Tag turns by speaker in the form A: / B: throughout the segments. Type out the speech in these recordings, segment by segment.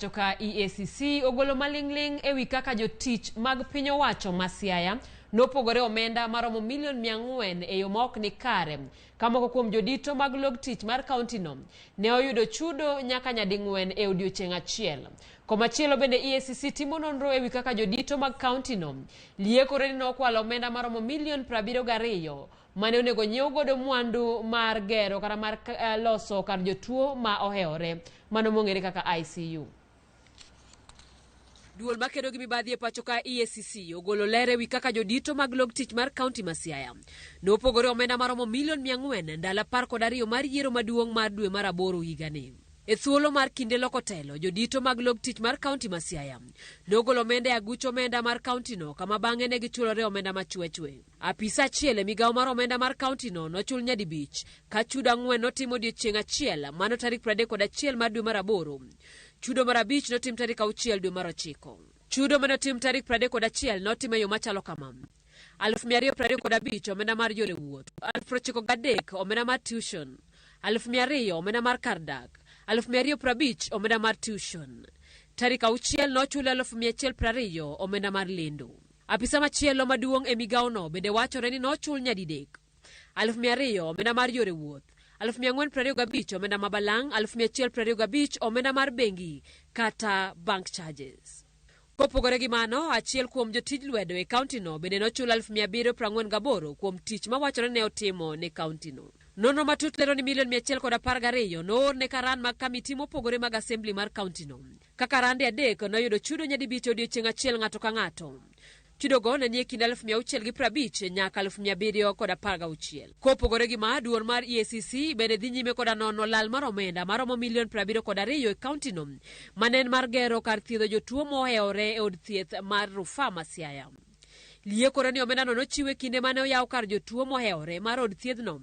A: Joka EACC ogolo malingling ewi kaka jotich mag piny owacho ma Siaya nopogore omenda maromo milion 400 e yo ma ok ni kare. Kamoko kuom jodito mag log tich mar kaunti no ne oyudo chudo nyaka nyading'wen e odiochieng' achiel. Komachielo bende EACC timo nonro ewi kaka jodito mag kaunti no liekore ni nokwalo omenda maromo milion 72 mane onego nyiew godo mwandu mar gero kata mar loso kar jotuo ma ohewore mano mong'ere kaka ICU. Duol makedo gi mibadhi e pacho ka EACC ogolo lere wi kaka jodito mag log tich mar kaunti ma Siaya nopogore omenda maromo milion 400 ndalo 12 mar yiero maduong' mar dwe mar 8 higani. E thuolo mar kinde loko telo, jodito mag log tich mar kaunti ma Siaya nogolo omenda e aguch omenda mar kaunti no kama bang'e ne gichulore omenda machwechwe. Apisa achiel e migawo mar omenda mar kaunti no nochul nyadibich ka chudo 4 notimo odiochieng' achiel mano tarik 31 mar dwe mar 8. Chudo mar 5 notim tarik 6 dwe mar 9. Chudo manotim tarik 31 notim e yo machalo kama: 225 omenda mar yore wuoth, 93 omenda mar tuition, 200 omenda mar kar dak, 250 omenda mar tuition. Tarik 6 nochul 120 omenda mar lendo. Apisa machielo maduong' e migawo no bende wachore ni nochul nyadidek: 200 omenda mar yore wuoth, 425 omenda mabalang', 125 omenda mar bengi kata bank charges. Kopogore gi mano, achiel kuom jotij lwedo e kaunti no bende nochul 748 kuom tich mawachore ne otimo ne kaunti no. Nono matut lero ni milion 112 noor ne karan mag kamiti mopogore mag assembly mar kaunti no. Kaka rande adek noyudo chudo nyadibich odiochieng' achiel ng'ato ka ng'ato. Chudogo ne nie kind 650 nyaka 716. Kopogore gi ma, duol mar EACC bende dhi nyime koda nono lal mar omenda maromo milion 72 e kaunti no manen mar gero kar thiedho jotuo mohewore e od thieth mar Rufaa ma Siaya. Liekore ni omenda no nochiwe kinde mane oyaw kar jotuo mohewore mar od thiedhno.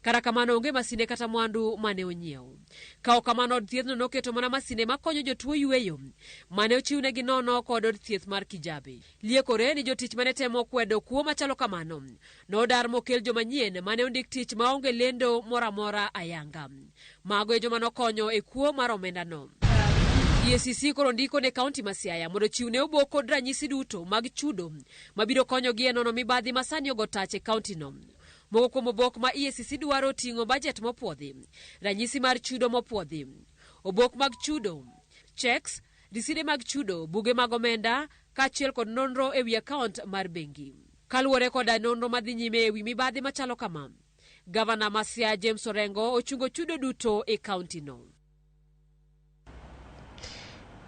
A: Kara kamano onge masinde kata mwandu mane onyiew. Kao kamano od thiedhno noketo mana masinde makonyo jotuo yueyo mane ochiwnegi nono kod od thieth mar Kijabe. Liekore ni jotich mane temo kwedo kuo machalo kamano nodar mokel jomanyien mane ondik tich maonge lendo moramora ayanga. Mago e joma nokonyo e kuo mar omenda no. EACC koro ndiko ne kaunti ma Siaya mondo chiwne obok kod ranyisi duto mag chudo mabiro konyogi e nono mibadhi masani ogo tach e kaunti no. Moko kuom obok ma EACC dwaro ting'o bajet mopuodhi, ranyisi mar chudo mopuodhi, obok mag chudo, checks, riside mag chudo, buge mag omenda, kaachiel kod nonro ewi akaunt mar bengi. Kaluwore koda nonro madhi nyime ewi mibadhi machalo kama, Gavana ma Siaya James Orengo ochungo chudo duto e kaunti no.